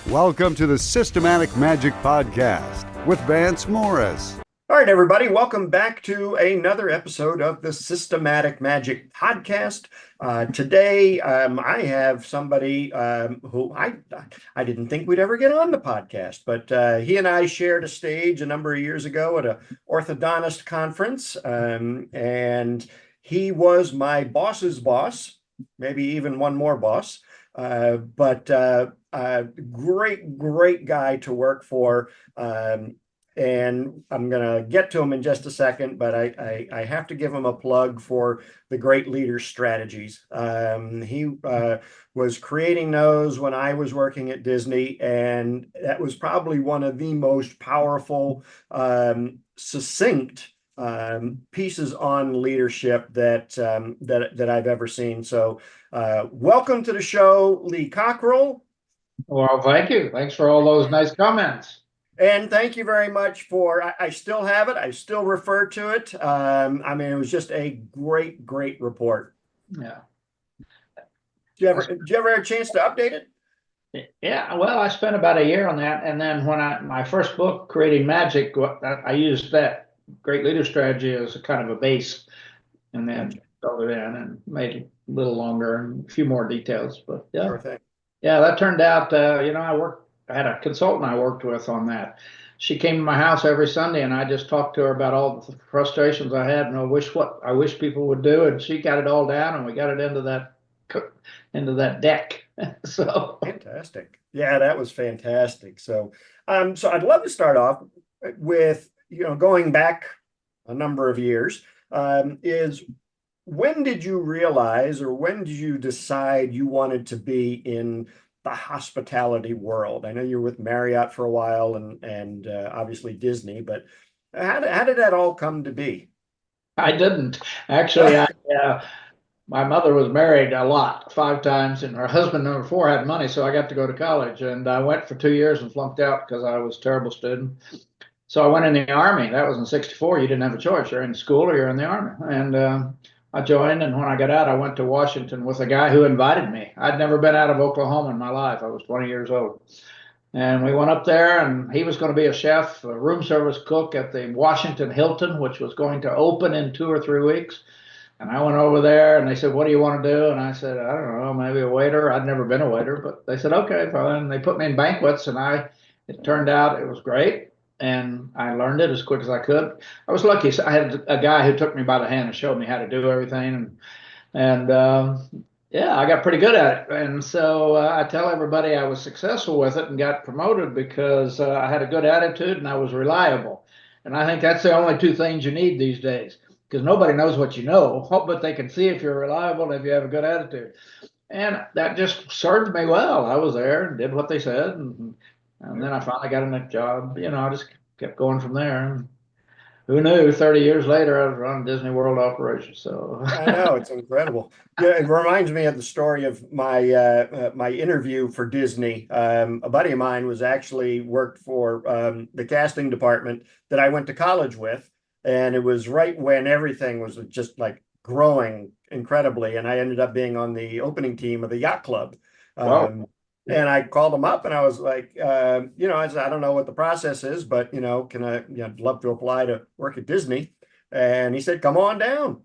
Welcome to the Systematic Magic Podcast with Vance Morris. All right, everybody, welcome back to another episode of the Systematic Magic Podcast. Today, I have somebody who I didn't think we'd ever get on the podcast, but he and I shared a stage a number of years ago at an orthodontist conference, and he was my boss's boss, maybe even one more boss, but great guy to work for. And I'm going to get to him in just a second, but I have to give him a plug for the Great Leader Strategies. He was creating those when I was working at Disney, and that was probably one of the most powerful, succinct pieces on leadership that I've ever seen. So welcome to the show, Lee Cockerell. Well, thank you. Thanks for all those nice comments. And thank you very much for, I still have it. I still refer to it. It was just a great report. Yeah. Did you ever have a chance to update it? Yeah, well, I spent about a year on that. And then when my first book, Creating Magic, I used that Great Leader Strategy as a kind of a base, and then filled it in and made it a little longer and a few more details. But yeah, Sure thing. Yeah, that turned out, I had a consultant I worked with on that. She came to my house every Sunday, and I just talked to her about all the frustrations I had and I wish people would do. And she got it all down, and we got it into that deck. So fantastic. Yeah, that was fantastic. So I'd love to start off with, going back a number of years, is when did you realize, or when did you decide you wanted to be in the hospitality world? I know you were with Marriott for a while and obviously Disney, but how did that all come to be? I didn't actually. My mother was married a lot, 5 times, and her husband, number 4, had money, so I got to go to college. And I went for 2 years and flunked out because I was a terrible student. So I went in the Army. That was in '64. You didn't have a choice. You're in school or you're in the Army. And I joined, and when I got out, I went to Washington with a guy who invited me. I'd never been out of Oklahoma in my life. I was 20 years old. And we went up there, and he was going to be a chef, a room service cook at the Washington Hilton, which was going to open in 2 or 3 weeks. And I went over there, and they said, "What do you want to do?" And I said, "I don't know, maybe a waiter." I'd never been a waiter, but they said, "Okay, fine." And they put me in banquets, and it turned out it was great. And I learned it as quick as I could. I was lucky. I had a guy who took me by the hand and showed me how to do everything. And I got pretty good at it. And so I tell everybody I was successful with it and got promoted because I had a good attitude and I was reliable. And I think that's the only 2 things you need these days, because nobody knows what you know, but they can see if you're reliable and if you have a good attitude. And that just served me well. I was there and did what they said. And then I finally got a next job. I just kept going from there. And who knew? 30 years later, I was running Disney World operations. So I know, it's incredible. Yeah, it reminds me of the story of my my interview for Disney. A buddy of mine was actually worked for the casting department that I went to college with, and it was right when everything was just like growing incredibly, and I ended up being on the opening team of the yacht club. Wow. And I called him up and I was like, I said, "I don't know what the process is, but, I'd love to apply to work at Disney." And he said, "Come on down."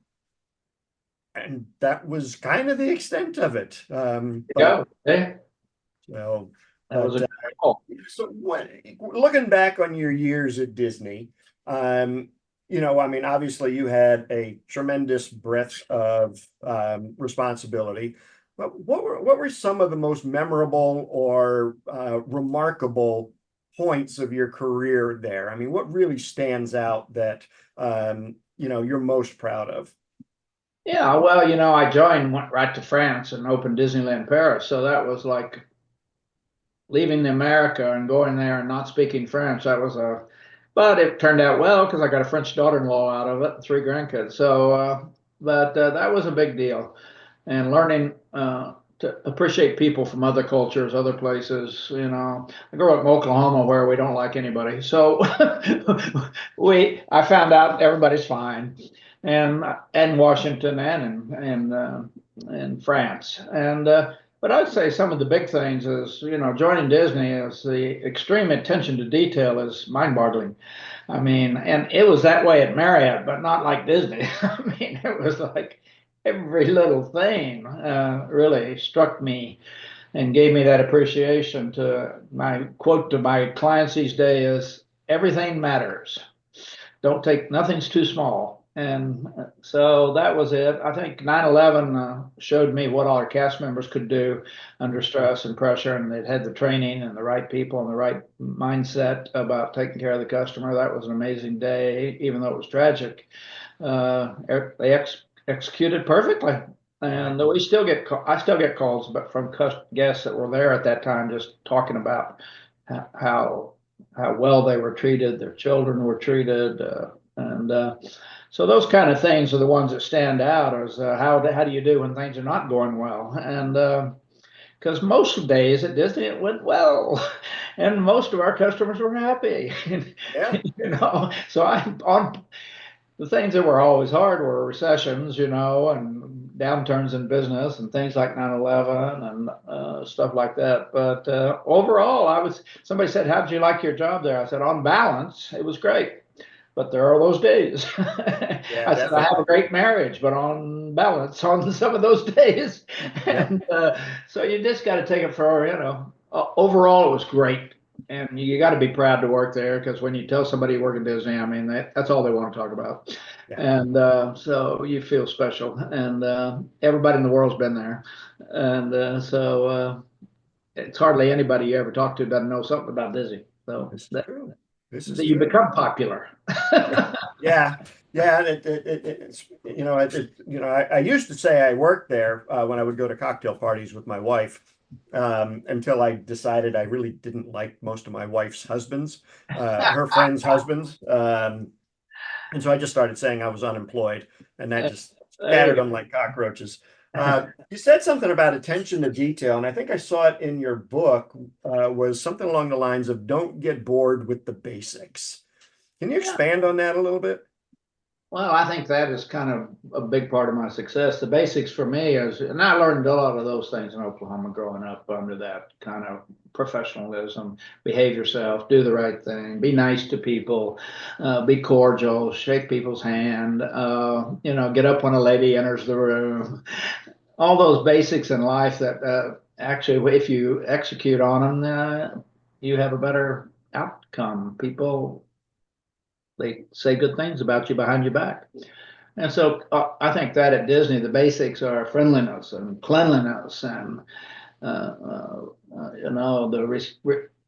And that was kind of the extent of it. Yeah. So, That was looking back on your years at Disney, obviously you had a tremendous breadth of responsibility. But what were some of the most memorable or remarkable points of your career there? I mean, what really stands out that you're most proud of? Yeah, well, I went right to France and opened Disneyland Paris. So that was like leaving America and going there and not speaking French. But it turned out well because I got a French daughter-in-law out of it and 3 grandkids. So, that was a big deal. And learning to appreciate people from other cultures, other places. I grew up in Oklahoma where we don't like anybody. So I found out everybody's fine. And Washington and France. And But I'd say some of the big things is, joining Disney is the extreme attention to detail is mind-boggling. I mean, and it was that way at Marriott, but not like Disney. I mean, it was like every little thing really struck me and gave me that appreciation. To my quote to my clients these days is everything matters. Don't take nothing's too small. And so that was it. I think 9/11 showed me what all our cast members could do under stress and pressure, and they'd had the training and the right people and the right mindset about taking care of the customer. That was an amazing day, even though it was tragic. They executed perfectly. And we still get, I still get calls, but from guests that were there at that time, just talking about how well they were treated, their children were treated, and so those kind of things are the ones that stand out. As how do you do when things are not going well? And because most of the days at Disney it went well, and most of our customers were happy. Yeah. So on the things that were always hard were recessions, and downturns in business and things like 9/11 and stuff like that. But overall, somebody said, "How did you like your job there?" I said, "On balance, it was great. But there are those days." Yeah, I said, "I have a great marriage, but on balance, on some of those days." Yep. And so you just got to take it for, overall, it was great. And you got to be proud to work there, because when you tell somebody you work at Disney, I mean, that's all they want to talk about. Yeah. And so you feel special. And everybody in the world's been there. And so it's hardly anybody you ever talk to doesn't know something about Disney. So This is true. This is you true. become popular. Yeah, yeah. I used to say I worked there when I would go to cocktail parties with my wife, until I decided I really didn't like most of my wife's husbands, her friends' husbands. And so I just started saying I was unemployed, and that just scattered them like cockroaches. You said something about attention to detail, and I think I saw it in your book, was something along the lines of don't get bored with the basics. Can you expand on that a little bit? Well, I think that is kind of a big part of my success. The basics for me is, and I learned a lot of those things in Oklahoma growing up under that kind of professionalism. Behave yourself, do the right thing, be nice to people, be cordial, shake people's hand, get up when a lady enters the room. All those basics in life that actually, if you execute on them, you have a better outcome. People, they say good things about you behind your back. And so I think that at Disney, the basics are friendliness and cleanliness and, the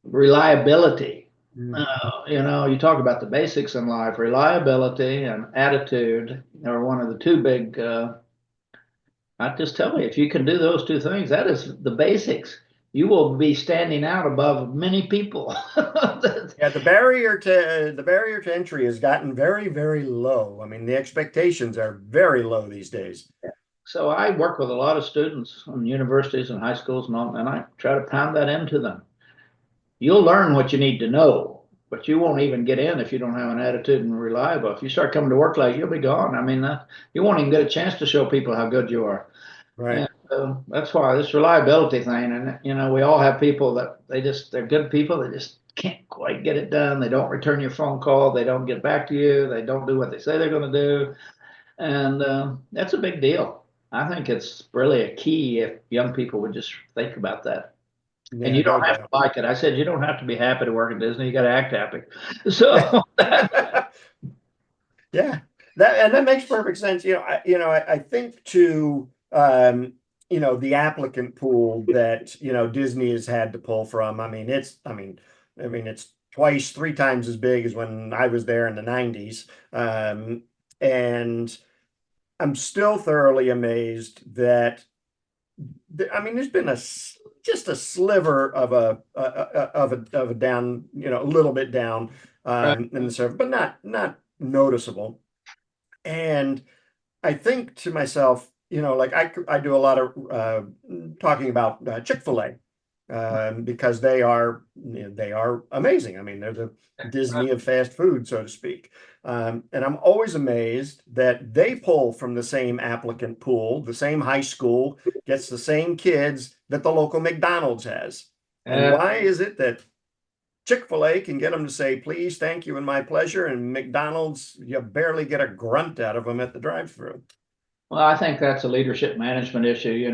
reliability. You talk about the basics in life, reliability and attitude are one of the two big, I just tell you, if you can do those two things, that is the basics. You will be standing out above many people. Yeah, the barrier to entry has gotten very, very low. I mean, the expectations are very low these days. So I work with a lot of students in universities and high schools and all, and I try to pound that into them. You'll learn what you need to know, but you won't even get in if you don't have an attitude and reliable. If you start coming to work late, you'll be gone. I mean, you won't even get a chance to show people how good you are. Right. And that's why this reliability thing, and we all have people that they're good people. They just can't quite get it done. They don't return your phone call. They don't get back to you. They don't do what they say they're going to do. And that's a big deal. I think it's really a key if young people would just think about that. Yeah, And you don't no have to like it. I said, you don't have to be happy to work at Disney. You got to act happy. So doubt. Yeah, that makes perfect sense. I think to the applicant pool that Disney has had to pull from. I mean, it's twice, three times as big as when I was there in the 90s. And I'm still thoroughly amazed that there's been just a sliver of a down, a little bit down in the server, but not noticeable. And I think to myself, like I do a lot of talking about Chick-fil-A, because they are amazing. I mean, they're the Disney of fast food, so to speak. And I'm always amazed that they pull from the same applicant pool. The same high school gets the same kids that the local McDonald's has. And Uh, why is it that Chick-fil-A can get them to say, please, thank you, and my pleasure, and McDonald's, you barely get a grunt out of them at the drive-through? well, I think that's a leadership management issue.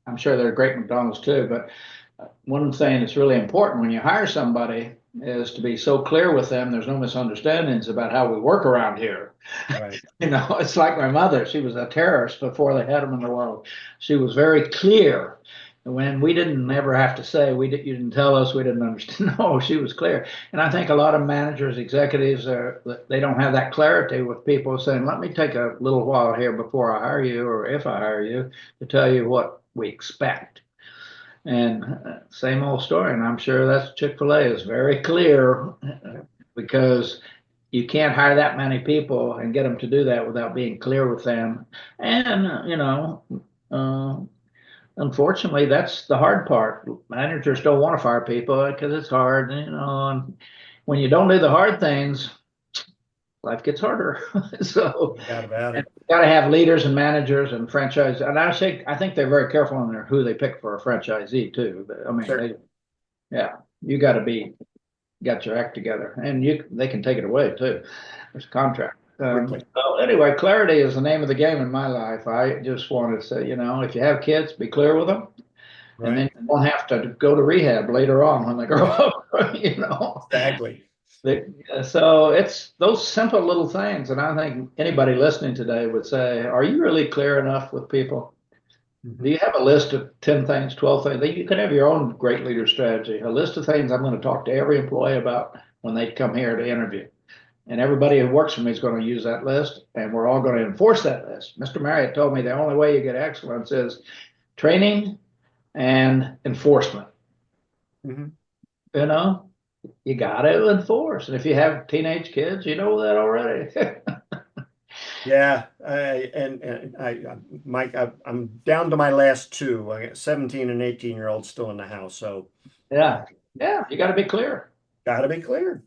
I'm sure they're great McDonald's too, but one thing that's really important when you hire somebody is to be so clear with them. There's no misunderstandings about how we work around here. Right. It's like my mother. She was a terrorist before they had them in the world. She was very clear. When we didn't ever have to say, you didn't tell us, we didn't understand. No, she was clear. And I think a lot of managers, executives, they don't have that clarity with people saying, let me take a little while here before I hire you, or if I hire you, to tell you what we expect. And same old story. And I'm sure that's Chick-fil-A is very clear, because you can't hire that many people and get them to do that without being clear with them. And, unfortunately, that's the hard part. Managers don't want to fire people because it's hard, and when you don't do the hard things, life gets harder. So No doubt about and it. you got to have leaders and managers and franchise. And I think they're very careful on who they pick for a franchisee too. I mean, Sure. you got to got your act together, and they can take it away too. There's a contract. Quickly. So anyway, clarity is the name of the game in my life. I just want to say, if you have kids, be clear with them, and then Right. you won't have to go to rehab later on when they grow up. Exactly. So it's those simple little things, and I think anybody listening today would say, "Are you really clear enough with people? Do you have a list of 10 things, 12 things? You can have your own great leader strategy, a list of things I'm going to talk to every employee about when they come here to interview. And everybody who works for me is going to use that list, and we're all going to enforce that list." Mr. Marriott told me the only way you get excellence is training and enforcement. Mhm. You know, you got to enforce. And if you have teenage kids, you know that already. Yeah, Mike, I'm down to my last two. I got 17 and 18-year-olds still in the house, so Yeah. Yeah. You got to be clear. got to be clear.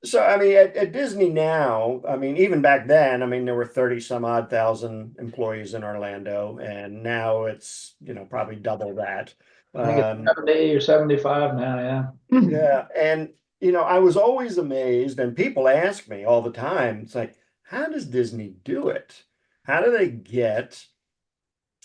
So I mean, at Disney now, I mean, even back then, I mean, there were 30 some odd thousand employees in Orlando, and now it's, probably double that. I think it's 70 or 75 now. Yeah. Yeah, and I was always amazed, and people ask me all the time, it's like, how does Disney do it? How do they get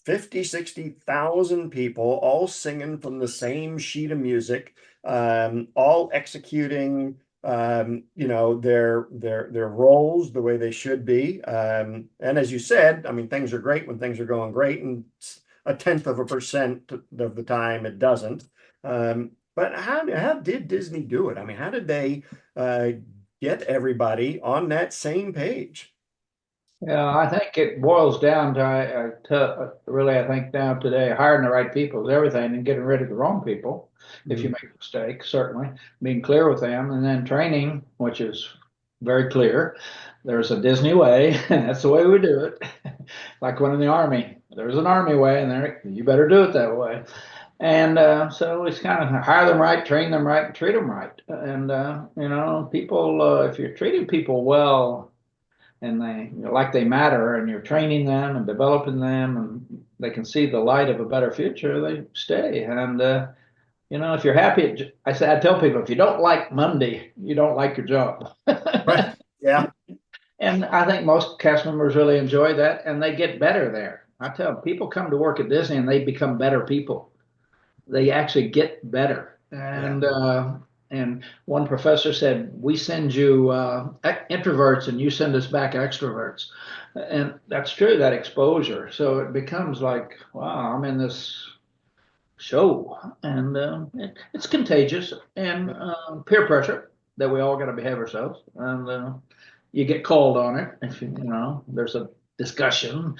50, 60,000 people all singing from the same sheet of music, all executing their roles the way they should be. And as you said, I mean, things are great when things are going great, and a tenth of a percent of the time it doesn't. But how did Disney do it? I mean, how did they get everybody on that same page? Yeah, I think it boils down really, I think now today, hiring the right people is everything, and getting rid of the wrong people if you make a mistake, certainly, being clear with them, and then training, which is very clear. There's a Disney way, and that's the way we do it. Like when in the Army, there's an Army way, and you better do it that way. And so it's kind of hire them right, train them right, and treat them right. And people, if you're treating people well, and like they matter, and you're training them and developing them, and they can see the light of a better future, they stay. And if you're happy, I tell people, if you don't like Monday, you don't like your job. Right. Yeah. And I think most cast members really enjoy that, and they get better there. I tell them, people come to work at Disney and they become better people. They actually get better. And one professor said, we send you introverts and you send us back extroverts. And that's true, that exposure. So it becomes like, wow, I'm in this show. And it's contagious, and peer pressure that we all got to behave ourselves. And you get called on it if there's a discussion.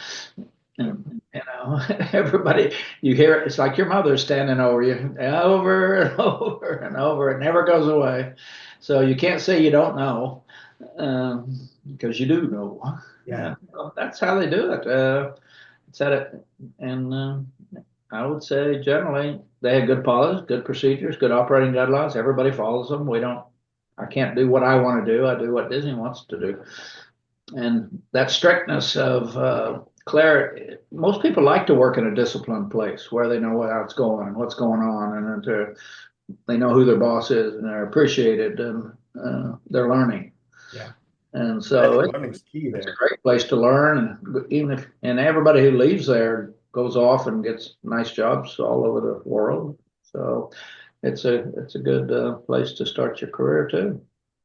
And everybody, you hear it, it's like your mother's standing over you over and over and over. It never goes away. So you can't say you don't know, because you do know. Yeah. That's how they do it. It's at it. And I would say generally they had good policies, good procedures, good operating guidelines. Everybody follows them. I can't do what I want to do. I do what Disney wants to do. And that strictness of clarity, most people like to work in a disciplined place where they know how it's going and what's going on, and they know who their boss is and they're appreciated and they're learning. Yeah. And I so think learning's key it's a there. great place to learn. And everybody who leaves there goes off and gets nice jobs all over the world. So it's a good place to start your career too.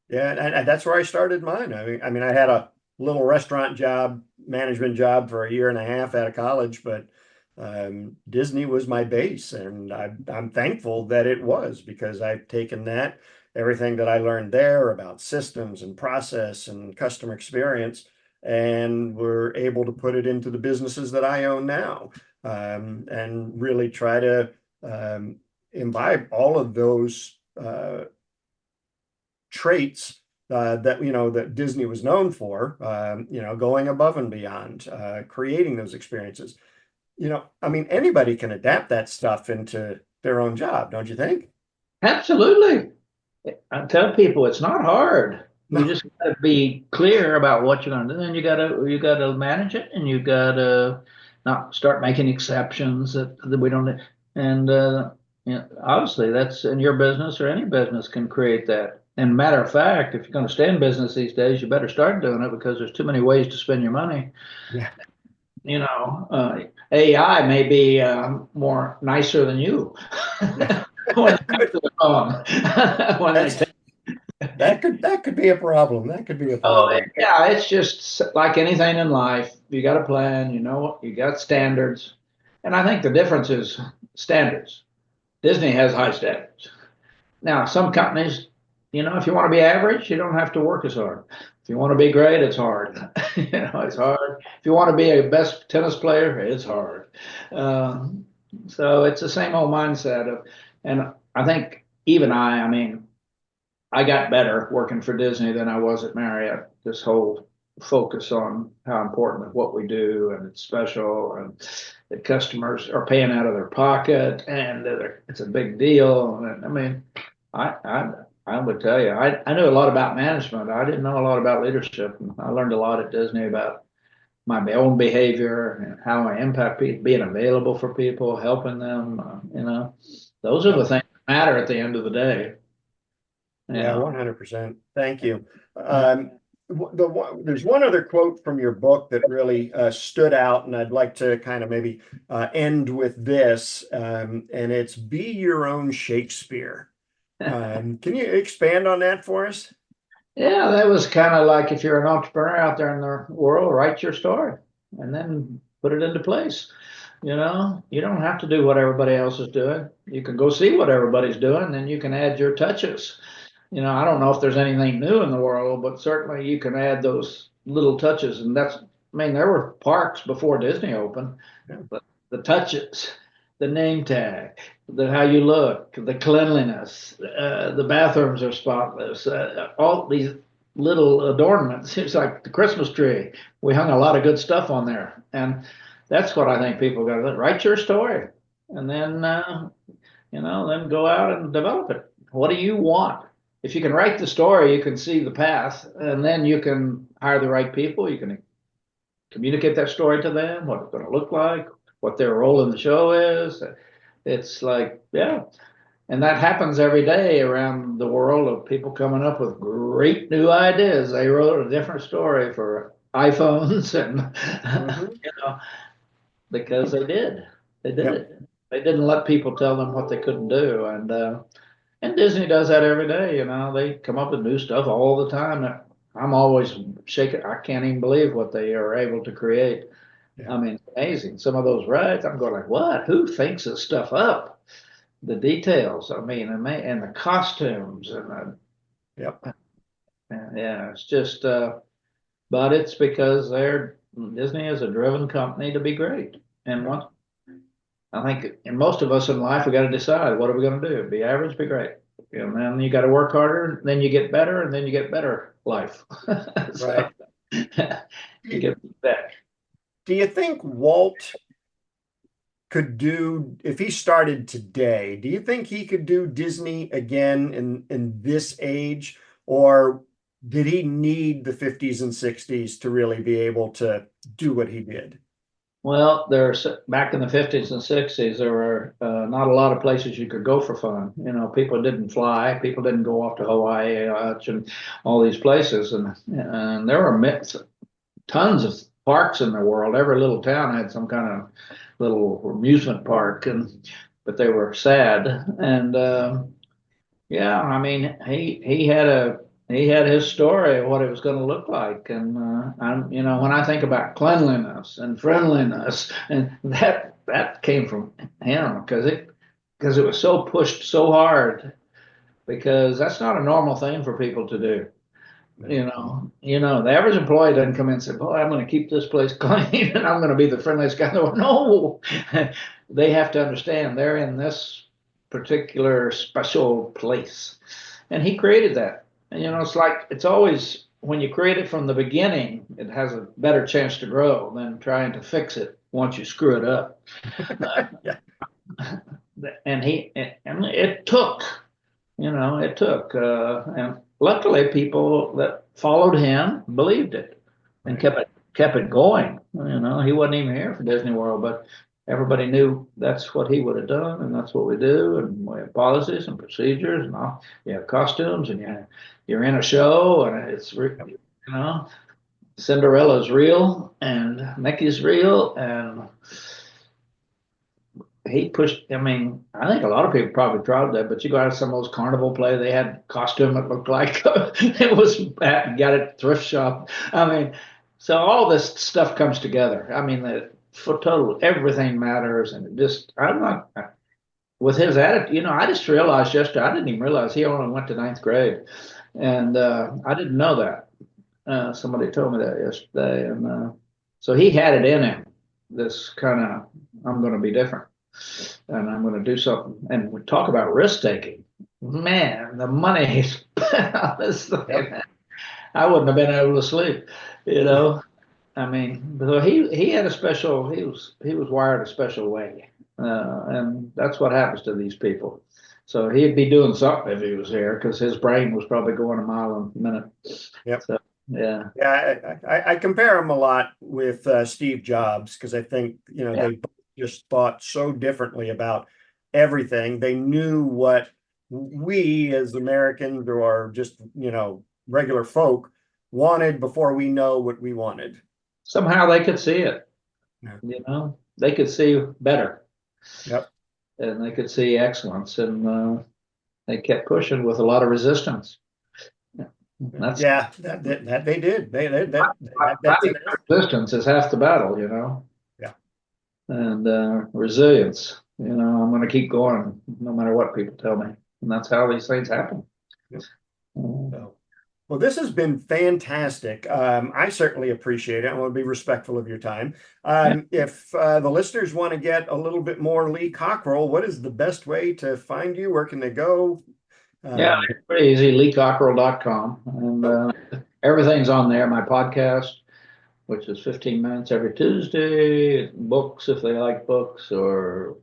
Yeah, and that's where I started mine. I mean, I had a little restaurant job, management job for a year and a half out of college, but Disney was my base, and I'm thankful that it was, because I've taken everything that I learned there about systems and process and customer experience, and we're able to put it into the businesses that I own now, and really try to imbibe all of those traits that Disney was known for, going above and beyond, creating those experiences. I mean, anybody can adapt that stuff into their own job, don't you think? Absolutely. I tell people it's not hard. You No. just got to be clear about what you're going to do, and you got to manage it, and you got to not start making exceptions that we don't. And obviously, that's in your business, or any business can create that. And matter of fact, if you're going to stay in business these days, you better start doing it, because there's too many ways to spend your money. Yeah. AI may be more nicer than you Yeah. when it comes to the phone. When they That's that could be a problem. That could be a Oh, problem. yeah, it's just like anything in life. You got a plan, you got standards. And I think the difference is standards. Disney has high standards. Now, some companies, if you want to be average, you don't have to work as hard. If you want to be great, it's hard. It's hard. If you want to be a best tennis player, it's hard. So it's the same old mindset and I think even I mean, I got better working for Disney than I was at Marriott. This whole focus on how important what we do, and it's special, and the customers are paying out of their pocket, and it's a big deal. And I mean, I would tell you, I knew a lot about management. I didn't know a lot about leadership. And I learned a lot at Disney about my own behavior and how I impact people, being available for people, helping them. Those are the Yep. things that matter at the end of the day. Yeah, Yeah. 100%. Thank you. There's one other quote from your book that really stood out, and I'd like to kind of maybe end with this, and it's "Be your own Shakespeare." Can you expand on that for us? Yeah, that was kind of like, if you're an entrepreneur out there in the world, write your story and then put it into place. You don't have to do what everybody else is doing. You can go see what everybody's doing, then you can add your touches. I don't know if there's anything new in the world, but certainly you can add those little touches. And I mean, there were parks before Disney opened, Yeah. but the touches, the name tag, how you look, the cleanliness, the bathrooms are spotless, all these little adornments. It's like the Christmas tree. We hung a lot of good stuff on there. And that's what I think people got to write your story, and then, then go out and develop it. What do you want? If you can write the story, you can see the path, and then you can hire the right people. You can communicate that story to them, what it's going to look like, what their role in the show is. It's like, yeah. And that happens every day around the world, of people coming up with great new ideas. They wrote a different story for iPhones and, Mm-hmm. because they did. They did Yep. it. They didn't let people tell them what they couldn't do. And Disney does that every day. They come up with new stuff all the time. I'm always shaking. I can't even believe what they are able to create. Yeah. I mean, amazing. Some of those rides, I'm going like, what? Who thinks this stuff up? The details, I mean, and the costumes Yep. yeah, it's just, but it's because Disney is a driven company to be great. And I think, and most of us in life, we got to decide, what are we going to do? Be average, be great. And then you got to work harder, then you get better, and then you get better life. So, Right. you get back. Do you think Walt could do, if he started today, do you think he could do Disney again in this age? Or did he need the 50s and 60s to really be able to do what he did? Well, back in the 50s and 60s, there were not a lot of places you could go for fun. You know, people didn't fly, people didn't go off to Hawaii and all these places, and there were tons of parks in the world. Every little town had some kind of little amusement park, but they were sad. And yeah, I mean, he had his story of what it was going to look like, and you know, when I think about cleanliness and friendliness, and that came from him because it was so pushed so hard, because that's not a normal thing for people to do. You know, the average employee doesn't come in and say, "Boy, I'm going to keep this place clean and I'm going to be the friendliest guy in the world." No, they have to understand they're in this particular special place, and he created that. And you know, it's always when you create it from the beginning, it has a better chance to grow than trying to fix it once you screw it up. Yeah. And it took, and luckily people that followed him believed it and kept it going. You know, he wasn't even here for Disney World, but everybody knew that's what he would have done, and that's what we do, and we have policies and procedures, and all. You have costumes, and you're in a show, and you know, Cinderella's real, and Mickey's real, and he pushed. I mean, I think a lot of people probably tried that, but you go out to some of those carnival play, they had costume that looked like it was bad. You got it at thrift shop. I mean, so all this stuff comes together. I mean, for total, everything matters, and I'm not with his attitude. You know, I just realized yesterday. I didn't even realize he only went to ninth grade, and I didn't know that. Somebody told me that yesterday, and so he had it in him. This kind of, I'm going to be different, and I'm going to do something. And we talk about risk taking. Man, the money he spent on this thing, I wouldn't have been able to sleep. You know. I mean, so he had he was wired a special way, and that's what happens to these people. So he'd be doing something if he was here, because his brain was probably going a mile a minute. Yep. So, yeah. Yeah, I compare him a lot with Steve Jobs, because I think, you know, they just thought so differently about everything. They knew what we as Americans, or just, you know, regular folk, wanted before we know what we wanted. Somehow they could see it. Yeah. You know, they could see better. Yep. And they could see excellence, and they kept pushing with a lot of resistance. That they did. Resistance is half the battle, you know. Yeah. And resilience. You know, I'm going to keep going no matter what people tell me, and that's how these things happen. Yep. Well, this has been fantastic. I certainly appreciate it. I want to be respectful of your time. If the listeners want to get a little bit more Lee Cockerell, what is the best way to find you? Where can they go? Yeah, it's pretty easy, leecockerell.com. And everything's on there. My podcast, which is 15 minutes every Tuesday, books if they like books, or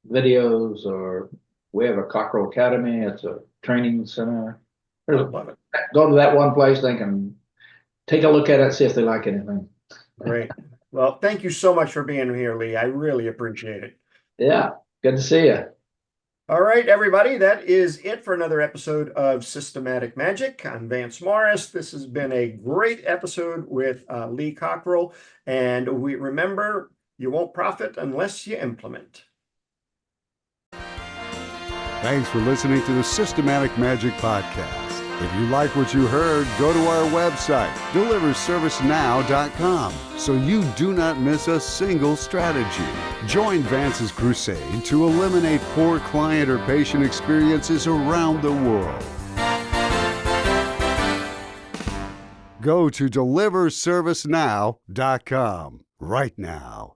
videos, or we have a Cockerell Academy. It's a training center. I love it. Go to that one place, they can take a look at it, see if they like anything. Great. Well, thank you so much for being here, Lee. I really appreciate it. Yeah, good to see you. All right, everybody, that is it for another episode of Systematic Magic. I'm Vance Morris. This has been a great episode with Lee Cockerell, and we remember, you won't profit unless you implement. Thanks for listening to the Systematic Magic Podcast. If you like what you heard, go to our website, deliverservicenow.com, so you do not miss a single strategy. Join Vance's crusade to eliminate poor client or patient experiences around the world. Go to deliverservicenow.com right now.